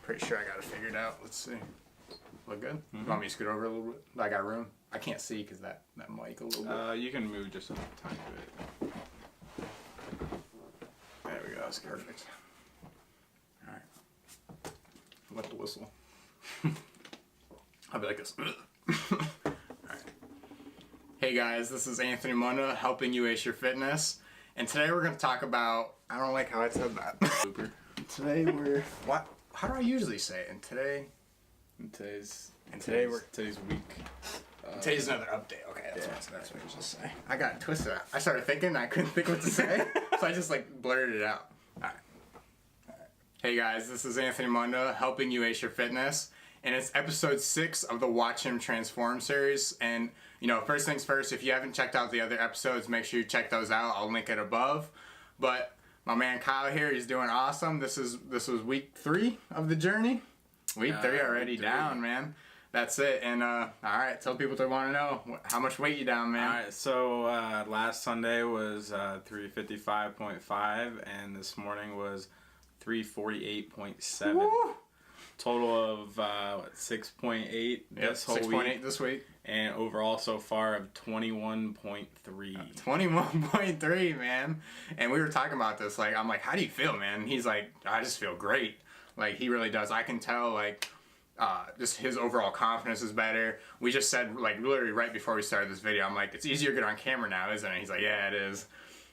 Pretty sure I got it figured out. Let's see. Look good? You want me to scoot over a little bit? I got room. I can't see because that mic a little bit. You can move just a tiny bit. There we go. That's perfect. All right. Let the whistle. I'll be like this. All right. Hey guys, this is Anthony Munda helping you ace your fitness, and today we're going to talk about. I don't like how I said that. Today we're what? How do I usually say it? And today. Today's week. Today's another update. Okay, that's what I was just saying. I got twisted. I started thinking. I couldn't think what to say, so I just like blurted it out. All right. Hey guys, this is Anthony Munda helping you ace your fitness, and it's episode 6 of the Watch Him Transform series. And you know, first things first, if you haven't checked out the other episodes, make sure you check those out. I'll link it above. But my man Kyle here, he's doing awesome. This was week 3 of the journey. Week 3 already week 3. down, man. That's it. And all right, tell people they want to know how much weight you down, man. All right, so last Sunday was 355.5, and this morning was 348.7. Woo! Total of 6.8 this whole week. 6.8 this week. And overall so far of 21.3. 21.3, man. And we were talking about this. Like, I'm like, how do you feel, man? And he's like, I just feel great. Like, he really does. I can tell, like, just his overall confidence is better. We just said, like, literally right before we started this video, I'm like, it's easier to get on camera now, isn't it? He's like, yeah, it is.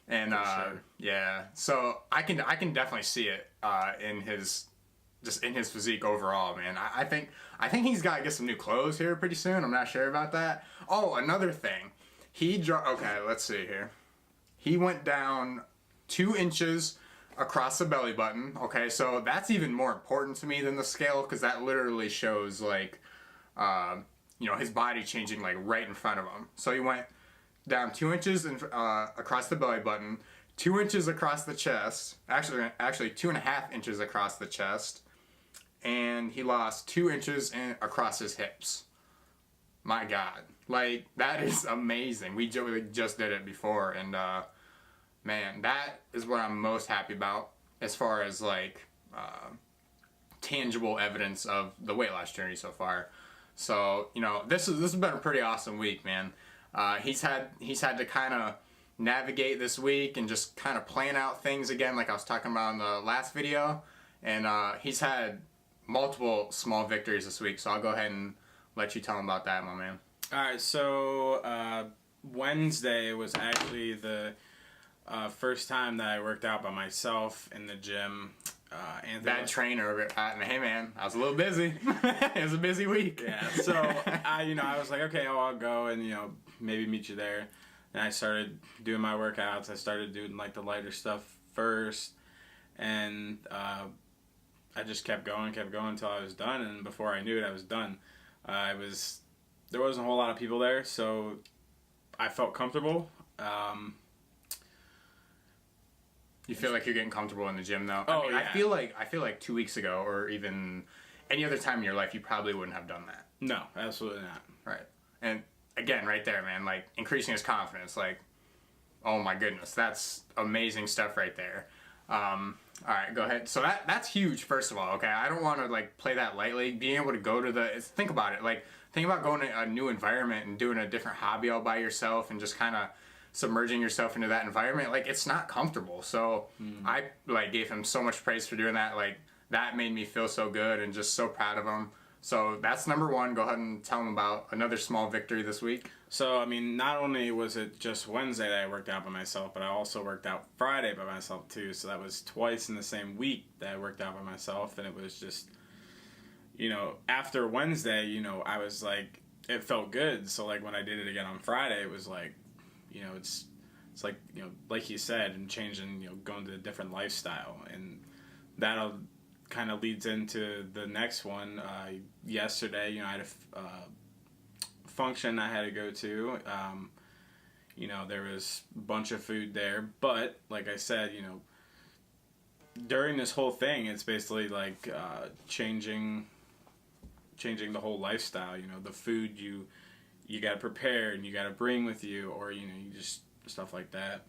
And, sure. yeah. So, I can definitely see it in his physique overall, man. I think he's got to get some new clothes here pretty soon. I'm not sure about that. Oh, another thing. Okay, let's see here. He went down 2 inches across the belly button. Okay, so that's even more important to me than the scale, because that literally shows, like, you know, his body changing, like, right in front of him. So he went down 2 inches across the belly button, 2 inches across the chest, actually 2.5 inches across the chest, and he lost 2 inches across his hips. My God, like, that is amazing. We just did it before, and man, that is what I'm most happy about as far as, like, tangible evidence of the weight loss journey so far. So, you know, this has been a pretty awesome week, man. He's had to kind of navigate this week and just kind of plan out things again, like I was talking about in the last video. And he's had multiple small victories this week, so I'll go ahead and let you tell him about that, my man. All right, so Wednesday was actually the first time that I worked out by myself in the gym. Bad trainer over it. Hey man, I was a little busy. It was a busy week. Yeah, so I was like, okay, I'll go and, you know, maybe meet you there. And I started doing my workouts. I started doing, like, the lighter stuff first, and I just kept going until I was done. And before I knew it, I was done. There wasn't a whole lot of people there, so I felt comfortable. You feel like you're getting comfortable in the gym, though? Oh, yeah. I feel like 2 weeks ago, or even any other time in your life, you probably wouldn't have done that. No, absolutely not. Right. And again, right there, man, like, increasing his confidence, like, oh my goodness, that's amazing stuff right there. All right, go ahead. So that's huge, first of all, okay? I don't want to, like, play that lightly. Being able to go to think about it, like, think about going to a new environment and doing a different hobby all by yourself and just kind of submerging yourself into that environment. Like, it's not comfortable. So I, like, gave him so much praise for doing that. Like, that made me feel so good and just so proud of him. So that's number 1. Go ahead and tell him about another small victory this week. So, I mean, not only was it just Wednesday that I worked out by myself, but I also worked out Friday by myself too. So that was twice in the same week that I worked out by myself. And it was just, you know, after Wednesday, you know, I was like, it felt good. So, like, when I did it again on Friday, it was like, you know, it's like, you know, like you said, and changing, you know, going to a different lifestyle. And that'll kind of leads into the next one. Yesterday, you know, I had a function I had to go to. You know, there was a bunch of food there, but like I said, you know, during this whole thing, it's basically like changing the whole lifestyle. You know, the food you got to prepare and you got to bring with you, or, you know, you just stuff like that.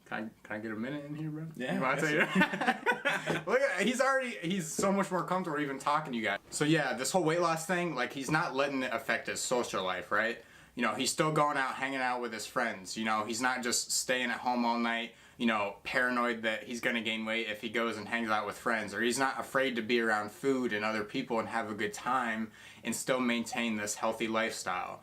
Can I get a minute in here, bro? Yeah, You want to tell you? Look at he's so much more comfortable even talking to you guys. So yeah, this whole weight loss thing, like he's not letting it affect his social life, right? You know, he's still going out, hanging out with his friends. You know, he's not just staying at home all night, you know, paranoid that he's going to gain weight if he goes and hangs out with friends. Or he's not afraid to be around food and other people and have a good time and still maintain this healthy lifestyle.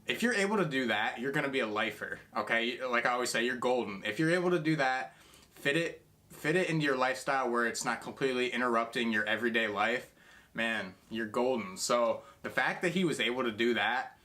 If you're able to do that, you're going to be a lifer, okay? Like I always say, you're golden. If you're able to do that, fit it into your lifestyle where it's not completely interrupting your everyday life, man, you're golden. So the fact that he was able to do that,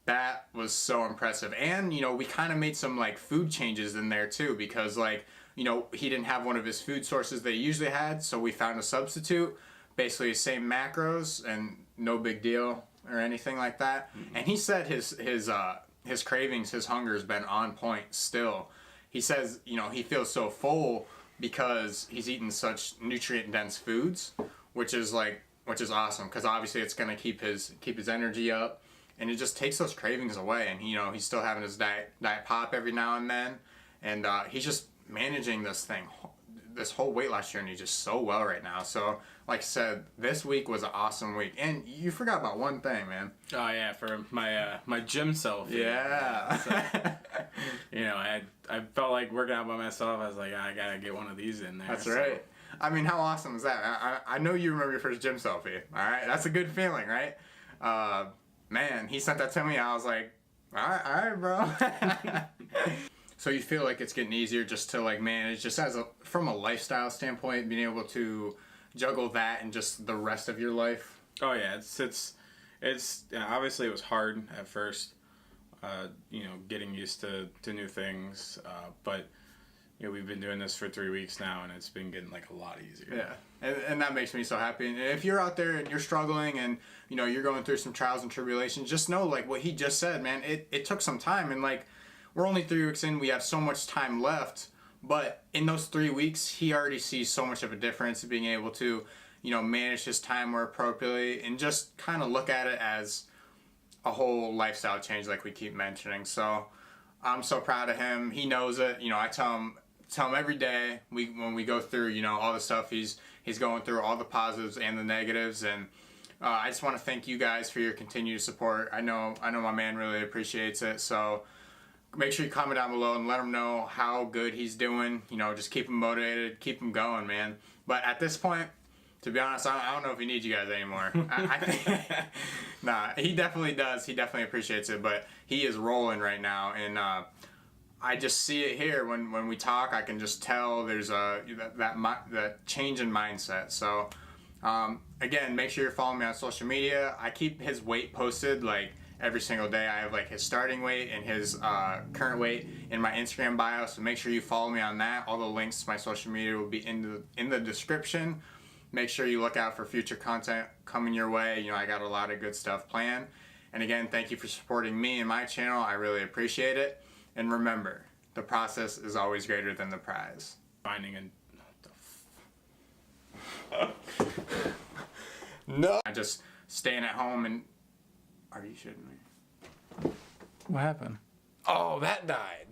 that was so impressive. And, you know, we kind of made some, like, food changes in there, too, because, like, you know, he didn't have one of his food sources that he usually had, so we found a substitute, basically the same macros, and no big deal or anything like that. Mm-hmm. And he said his cravings, his hunger has been on point still. He says, you know, he feels so full because he's eating such nutrient-dense foods, which is awesome, because obviously it's going to keep his energy up. And it just takes those cravings away. And, you know, he's still having his diet pop every now and then. And he's just managing this whole weight loss journey just so well right now. So, like I said, this week was an awesome week. And you forgot about one thing, man. Oh, yeah, for my gym selfie. Yeah. So, you know, I felt like working out by myself. I was like, I got to get one of these in there. That's right. I mean, how awesome is that? I know you remember your first gym selfie. All right? That's a good feeling, right? Man, he sent that to me. I was like, all right, bro. So you feel like it's getting easier just to, like, manage, just from a lifestyle standpoint, being able to juggle that and just the rest of your life? Oh yeah, it's yeah, obviously it was hard at first, you know, getting used to new things, but you know, we've been doing this for 3 weeks now, and it's been getting, like, a lot easier. Yeah, and that makes me so happy. And if you're out there and you're struggling and, you know, you're going through some trials and tribulations, just know, like, what he just said, man, it took some time. And, like, we're only 3 weeks in. We have so much time left. But in those 3 weeks, he already sees so much of a difference in being able to, you know, manage his time more appropriately and just kind of look at it as a whole lifestyle change like we keep mentioning. So I'm so proud of him. He knows it. You know, I tell him every day when we go through, you know, all the stuff he's going through, all the positives and the negatives. And I just want to thank you guys for your continued support. I know my man really appreciates it. So make sure you comment down below and let him know how good he's doing. You know, just keep him motivated, keep him going, man. But at this point, to be honest, I don't know if he needs you guys anymore. I think, nah, he definitely does. He definitely appreciates it. But he is rolling right now, and I just see it here when we talk. I can just tell there's that change in mindset. So again, make sure you're following me on social media. I keep his weight posted like every single day. I have like his starting weight and his current weight in my Instagram bio. So make sure you follow me on that. All the links to my social media will be in the description. Make sure you look out for future content coming your way. You know, I got a lot of good stuff planned. And again, thank you for supporting me and my channel. I really appreciate it. And remember, the process is always greater than the prize. Finding and no. I just staying at home and are you shitting me? what happened? Oh, that died.